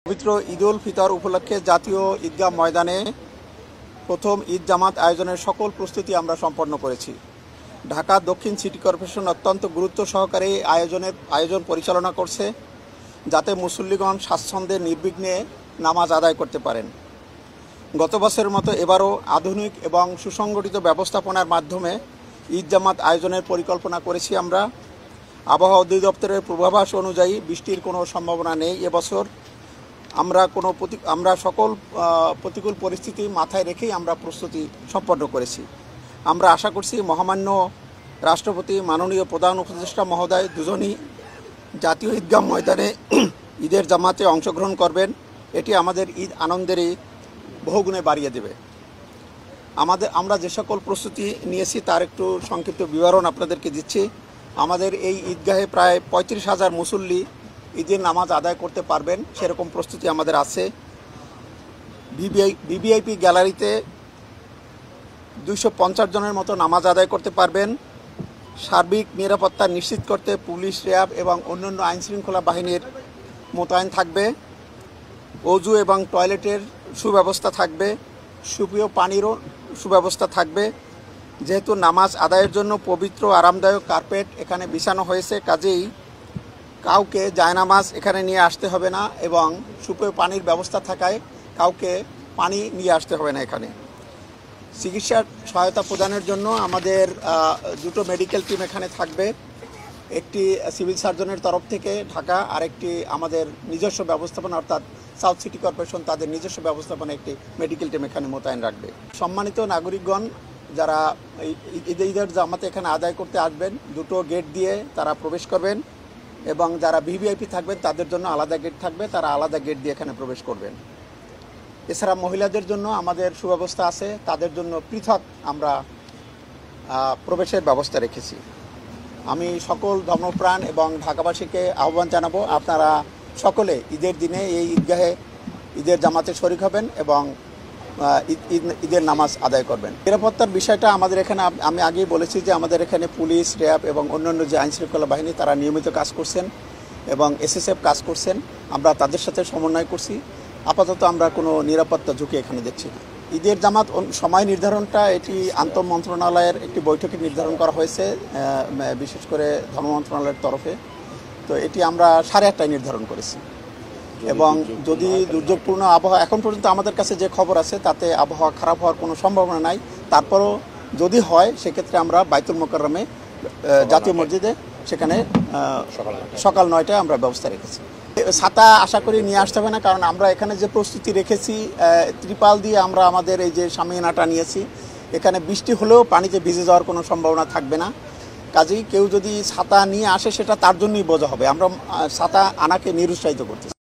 পবিত্র ঈদুল ফিতর উপলক্ষে জাতীয় ঈদগাহ ময়দানে প্রথম ঈদ জামাত আয়োজনের সকল প্রস্তুতি আমরা সম্পন্ন করেছি। ঢাকা দক্ষিণ সিটি কর্পোরেশন অত্যন্ত গুরুত্ব সহকারে আয়োজন পরিচালনা করছে, যাতে মুসল্লিগণ স্বাচ্ছন্দ্যে নির্বিঘ্নে নামাজ আদায় করতে পারেন। গত বছরের মতো এবারও আধুনিক এবং সুসংগঠিত ব্যবস্থাপনার মাধ্যমে ঈদ জামাত আয়োজনের পরিকল্পনা করেছি আমরা। আবহাওয়া অধিদপ্তরের পূর্বাভাস অনুযায়ী বৃষ্টির কোনো সম্ভাবনা নেই এবছর। আমরা সকল প্রতিকূল পরিস্থিতি মাথায় রেখেই আমরা প্রস্তুতি সম্পন্ন করেছি। আমরা আশা করছি মহামান্য রাষ্ট্রপতি, মাননীয় প্রধান উপদেষ্টা মহোদয় দুজনই জাতীয় ঈদগাহ ময়দানে ঈদের জামাতে অংশগ্রহণ করবেন। এটি আমাদের ঈদ আনন্দেরই বহুগুণে বাড়িয়ে দেবে। আমরা যে সকল প্রস্তুতি নিয়েছি তার একটু সংক্ষিপ্ত বিবরণ আপনাদেরকে দিচ্ছি। আমাদের এই ঈদগাহে প্রায় 35,000 মুসল্লি ঈদের নামাজ আদায় করতে পারবেন, সেরকম প্রস্তুতি আমাদের আছে। ভিভিআইপি গ্যালারিতে 250 জনের মতো নামাজ আদায় করতে পারবেন। সার্বিক নিরাপত্তা নিশ্চিত করতে পুলিশ, র্যাব এবং অন্যান্য আইনশৃঙ্খলা বাহিনীর মোতায়েন থাকবে। অজু এবং টয়লেটের সুব্যবস্থা থাকবে, সুপেয় পানিরও সুব্যবস্থা থাকবে। যেহেতু নামাজ আদায়ের জন্য পবিত্র আরামদায়ক কার্পেট এখানে বিছানো হয়েছে, কাজেই কাউকে জায়নামাজ এখানে নিয়ে আসতে হবে না এবং সুপেয় পানির ব্যবস্থা থাকায় কাউকে পানি নিয়ে আসতে হবে না। এখানে চিকিৎসার সহায়তা প্রদানের জন্য আমাদের 2টো মেডিকেল টিম এখানে থাকবে, একটি সিভিল সার্জনের তরফ থেকে ঢাকা, আরেকটি আমাদের নিজস্ব ব্যবস্থাপনা অর্থাৎ সাউথ সিটি কর্পোরেশন তাদের নিজস্ব ব্যবস্থাপনা একটি মেডিকেল টিম এখানে মোতায়েন রাখবে। সম্মানিত নাগরিকগণ যারা ঈদের জামাতে এখানে আদায় করতে আসবেন, 2টো গেট দিয়ে তারা প্রবেশ করবেন এবং যারা ভিভিআইপি থাকবেন তাদের জন্য আলাদা গেট থাকবে, তারা আলাদা গেট দিয়ে এখানে প্রবেশ করবেন। এছাড়া মহিলাদের জন্য আমাদের সুব্যবস্থা আছে, তাদের জন্য পৃথক আমরা প্রবেশের ব্যবস্থা রেখেছি। আমি সকল ধর্মপ্রাণ এবং ঢাকাবাসীকে আহ্বান জানাবো, আপনারা সকলে ঈদের দিনে এই ঈদগাহে ঈদের জামাতে শরীক হবেন এবং ঈদের নামাজ আদায় করবেন। নিরাপত্তার বিষয়টা আমাদের এখানে আমি আগেই বলেছি যে আমাদের এখানে পুলিশ, র্যাব এবং অন্যান্য যে আইনশৃঙ্খলা বাহিনী তারা নিয়মিত কাজ করছেন এবং এসএসএফ কাজ করছেন। আমরা তাদের সাথে সমন্বয় করছি। আপাতত আমরা কোনো নিরাপত্তা ঝুঁকি এখানে দেখছি না। ঈদের জামাত সময় নির্ধারণটা এটি আন্তঃ মন্ত্রণালয়ের একটি বৈঠকে নির্ধারণ করা হয়েছে, বিশেষ করে ধর্ম মন্ত্রণালয়ের তরফে। তো এটি আমরা 8:30টায় নির্ধারণ করেছি এবং যদি দুর্যোগপূর্ণ আবহাওয়া, এখন পর্যন্ত আমাদের কাছে যে খবর আছে তাতে আবহাওয়া খারাপ হওয়ার কোনো সম্ভাবনা নাই, তারপরও যদি হয় সেক্ষেত্রে আমরা বাইতুল মোকাররমে জাতীয় মসজিদে সেখানে সকাল 9টায় আমরা ব্যবস্থা রেখেছি। ছাতা আশা করি নিয়ে আসতে হবে না, কারণ আমরা এখানে যে প্রস্তুতি রেখেছি ত্রিপাল দিয়ে আমরা আমাদের এই যে শামিয়ানাটা নিয়েছি, এখানে বৃষ্টি হলেও পানিতে ভিজে যাওয়ার কোনো সম্ভাবনা থাকবে না। কাজেই কেউ যদি ছাতা নিয়ে আসে সেটা তার জন্যই বোঝা হবে। আমরা ছাতা আনাকে নিরুৎসাহিত করতেছি।